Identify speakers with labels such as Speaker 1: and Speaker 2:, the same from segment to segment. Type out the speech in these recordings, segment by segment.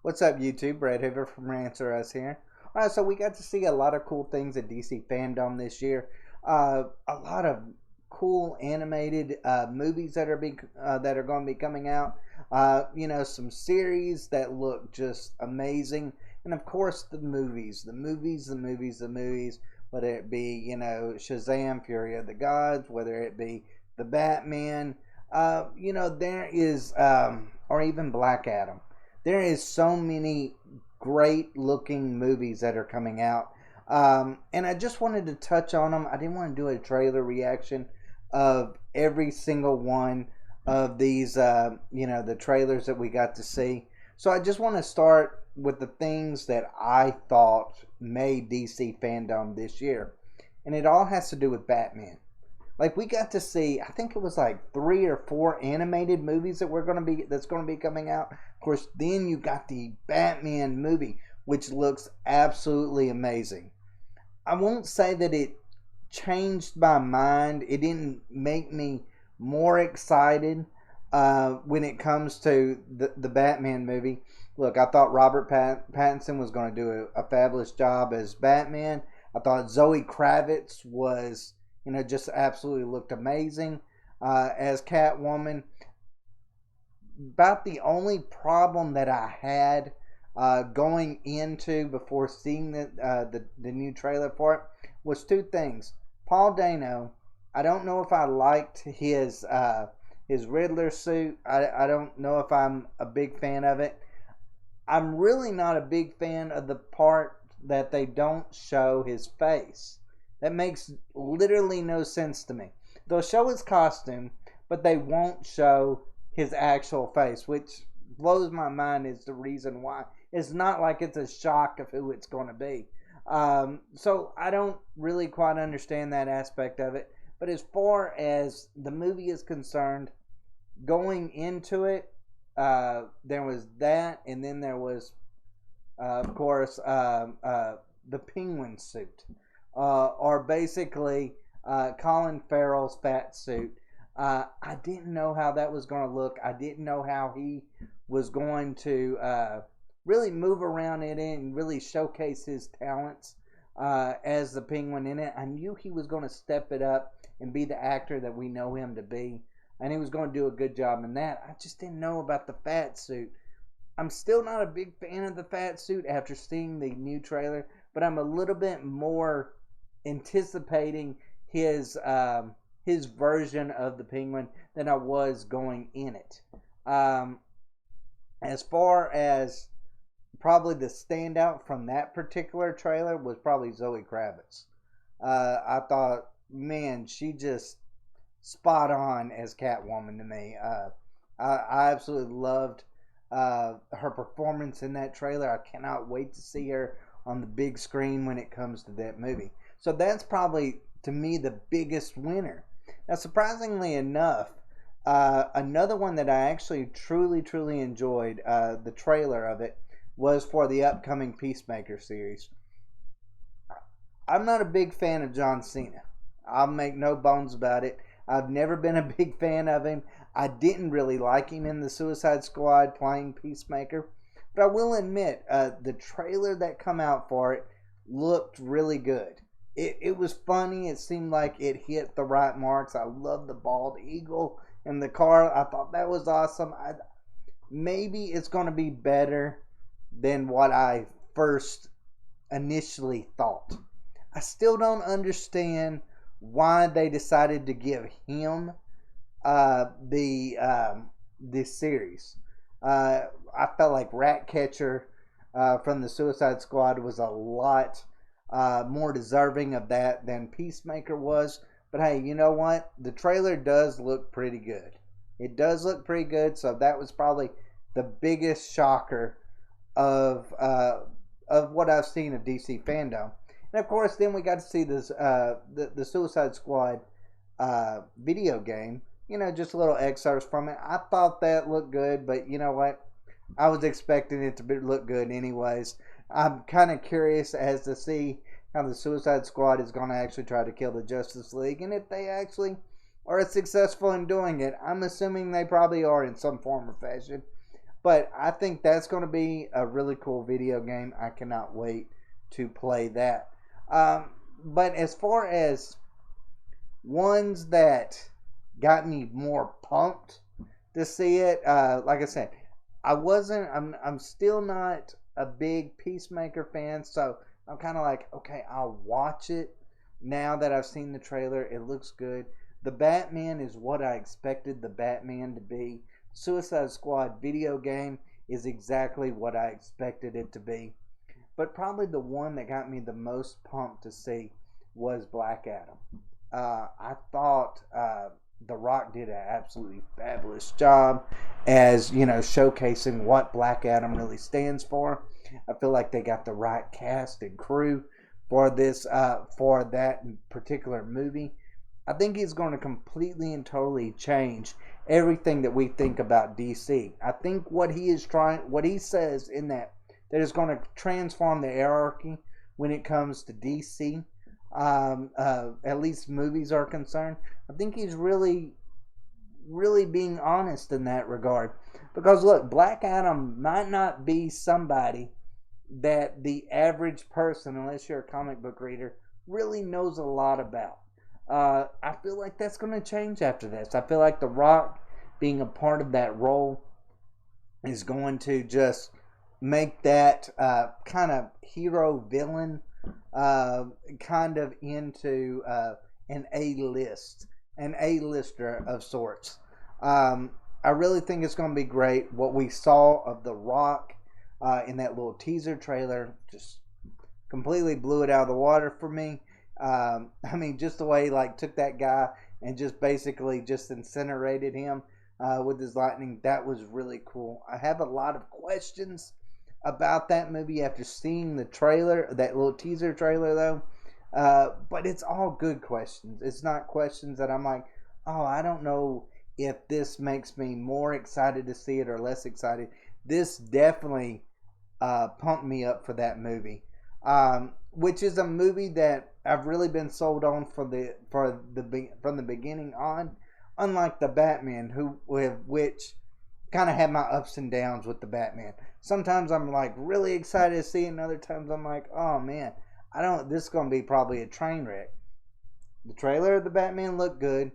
Speaker 1: What's up, YouTube? Brad Hoover from Rants here. All right, so we got to see a lot of cool things at DC FanDome this year. A lot of cool animated movies that are going to be coming out. Some series that look just amazing, and of course the movies. Whether it be Shazam, Fury of the Gods, whether it be the Batman, there is, or even Black Adam. There is so many great looking movies that are coming out. And I just wanted to touch on them. I didn't want to do a trailer reaction of every single one of these, the trailers that we got to see. So I just want to start with the things that I thought made DC FanDome this year. And it all has to do with Batman. Like, we got to see, I think it was like 3 or 4 animated movies that's going to be coming out. Of course, then you got the Batman movie, which looks absolutely amazing. I won't say that it changed my mind. It didn't make me more excited when it comes to the Batman movie. Look, I thought Robert Pattinson was going to do a fabulous job as Batman. I thought Zoe Kravitz was, just absolutely looked amazing as Catwoman. About the only problem that I had going into before seeing the new trailer for it was 2 things. Paul Dano, I don't know if I liked his Riddler suit. I don't know if I'm a big fan of it. I'm really not a big fan of the part that they don't show his face. That makes literally no sense to me. They'll show his costume, but they won't show his actual face, which blows my mind is the reason why. It's not like it's a shock of who it's going to be. So I don't really quite understand that aspect of it. But as far as the movie is concerned, going into it, there was that, and then there was, of course, the Penguin suit. Or basically Colin Farrell's fat suit. I didn't know how that was going to look. I didn't know how he was going to really move around in it and really showcase his talents as the Penguin in it. I knew he was going to step it up and be the actor that we know him to be, and he was going to do a good job in that. I just didn't know about the fat suit. I'm still not a big fan of the fat suit after seeing the new trailer, but I'm a little bit more anticipating his version of the Penguin than I was going in it. As far as probably the standout from that particular trailer was probably Zoe Kravitz. I thought, man, she just spot on as Catwoman to me. I absolutely loved her performance in that trailer. I cannot wait to see her on the big screen when it comes to that movie. So that's probably, to me, the biggest winner. Now, surprisingly enough, another one that I actually truly enjoyed, the trailer of it, was for the upcoming Peacemaker series. I'm not a big fan of John Cena. I'll make no bones about it. I've never been a big fan of him. I didn't really like him in the Suicide Squad playing Peacemaker. But I will admit, the trailer that come out for it looked really good. It was funny. It seemed like it hit the right marks. I love the bald eagle in the car. I thought that was awesome. Maybe it's going to be better than what I first initially thought. I still don't understand why they decided to give him the series. I felt like Ratcatcher from the Suicide Squad was a lot more deserving of that than Peacemaker was. But hey, you know what? The trailer does look pretty good. It does look pretty good. So that was probably the biggest shocker of what I've seen of DC FanDome. And of course, then we got to see this the Suicide Squad video game. Just a little excerpts from it. I thought that looked good, but you know what? I was expecting it to look good anyways. I'm kind of curious as to see how the Suicide Squad is going to actually try to kill the Justice League, and if they actually are successful in doing it. I'm assuming they probably are in some form or fashion. But I think that's going to be a really cool video game. I cannot wait to play that. But as far as ones that got me more pumped to see it, like I said, I wasn't. I'm still not a big Peacemaker fan, so I'm kind of like, okay, I'll watch it now that I've seen the trailer. It looks good. The Batman is what I expected the Batman to be. Suicide Squad video game is exactly what I expected it to be. But probably the one that got me the most pumped to see was Black Adam. I thought The Rock did an absolutely fabulous job as, showcasing what Black Adam really stands for. I feel like they got the right cast and crew for for that particular movie. I think he's going to completely and totally change everything that we think about DC. I think what he says in that is going to transform the hierarchy when it comes to DC. At least movies are concerned. I think he's really, really being honest in that regard. Because look, Black Adam might not be somebody that the average person, unless you're a comic book reader, really knows a lot about. I feel like that's going to change after this. I feel like The Rock being a part of that role is going to just make that kind of hero villain kind of into an A-lister of sorts. I really think it's going to be great. What we saw of The Rock in that little teaser trailer just completely blew it out of the water for me. I mean, just the way he took that guy and just basically just incinerated him with his lightning. That was really cool. I have a lot of questions about that movie after seeing the trailer, that little teaser trailer though. But it's all good questions. It's not questions that I'm like, oh, I don't know if this makes me more excited to see it or less excited. This definitely pumped me up for that movie, which is a movie that I've really been sold on from the beginning on. Unlike the Batman, which kind of had my ups and downs with the Batman. Sometimes I'm really excited to see it, and other times I'm like, oh man, this is going to be probably a train wreck. The trailer of the Batman looked good,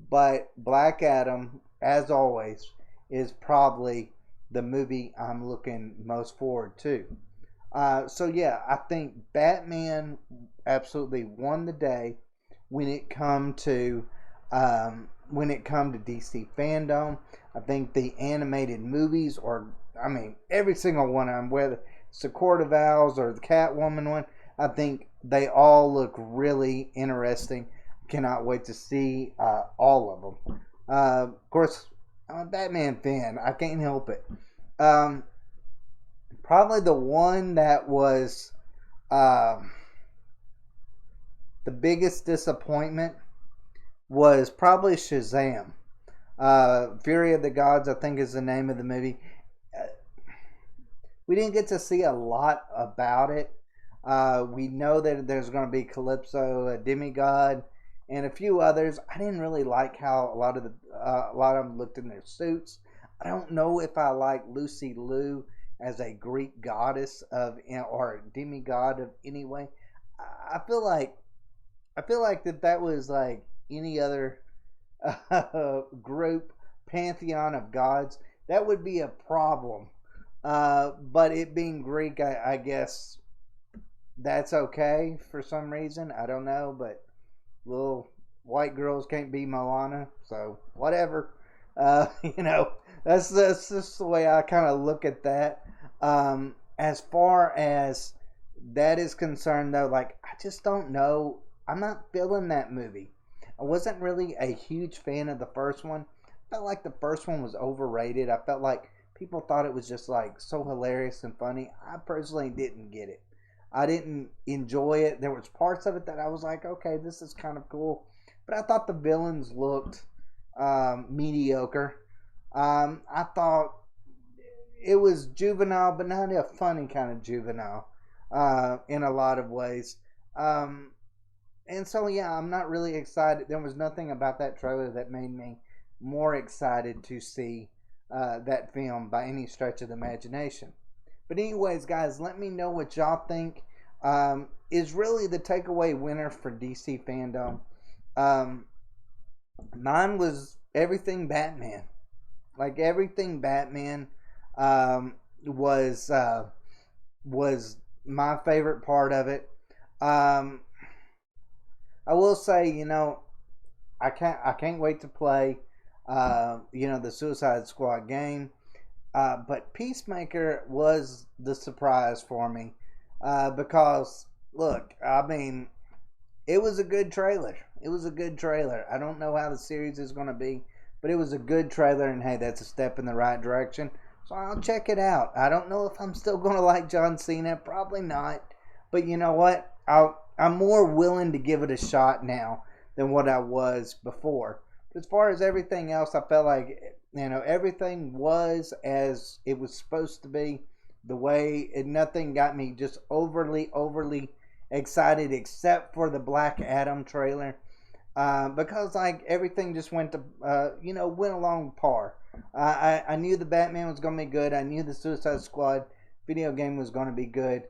Speaker 1: but Black Adam, as always, is probably the movie I'm looking most forward to. So yeah, I think Batman absolutely won the day when it come to DC FanDome. I think the animated movies, every single one of them, whether it's the Court of Owls or the Catwoman one, I think they all look really interesting. Cannot wait to see all of them. Of course, I'm a Batman fan. I can't help it. Probably the one that was the biggest disappointment was probably Shazam. Fury of the Gods, I think, is the name of the movie. We didn't get to see a lot about it. We know that there's going to be Calypso, a demigod, and a few others. I didn't really like how a lot of them looked in their suits. I don't know if I like Lucy Liu as a Greek goddess or demigod of any way. I feel like that was like any other group pantheon of gods. That would be a problem. But it being Greek, I guess that's okay for some reason. I don't know, but little white girls can't be Moana, so whatever. That's just the way I kind of look at that. As far as that is concerned, though, I just don't know. I'm not feeling that movie. I wasn't really a huge fan of the first one. I felt like the first one was overrated. I felt like people thought it was just so hilarious and funny. I personally didn't get it. I didn't enjoy it. There was parts of it that I was like, okay, this is kind of cool. But I thought the villains looked mediocre. I thought it was juvenile, but not a funny kind of juvenile in a lot of ways. And so, yeah, I'm not really excited. There was nothing about that trailer that made me more excited to see that film by any stretch of the imagination. But anyways, guys, let me know what y'all think is really the takeaway winner for DC FanDome. Um, Mine was everything Batman. Like everything Batman um, was was my favorite part of it. Um, I will say, I can't wait to play, the Suicide Squad game. But Peacemaker was the surprise for me because look, I mean, it was a good trailer. It was a good trailer. I don't know how the series is going to be, but it was a good trailer, and hey, that's a step in the right direction. So I'll check it out. I don't know if I'm still going to like John Cena. Probably not. But you know what? I'm more willing to give it a shot now than what I was before. As far as everything else, I felt like everything was as it was supposed to be. The way nothing got me just overly excited except for the Black Adam trailer, because like everything just went to went along par. I knew the Batman was going to be good. I knew the Suicide Squad video game was going to be good.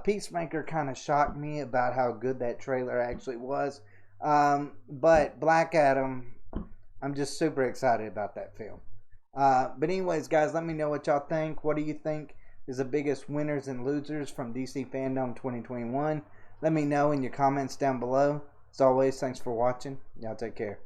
Speaker 1: Peacemaker kind of shocked me about how good that trailer actually was. But Black Adam, I'm just super excited about that film. But anyways, guys, let me know what y'all think. What do you think is the biggest winners and losers from DC FanDome 2021? Let me know in your comments down below. As always, thanks for watching. Y'all take care.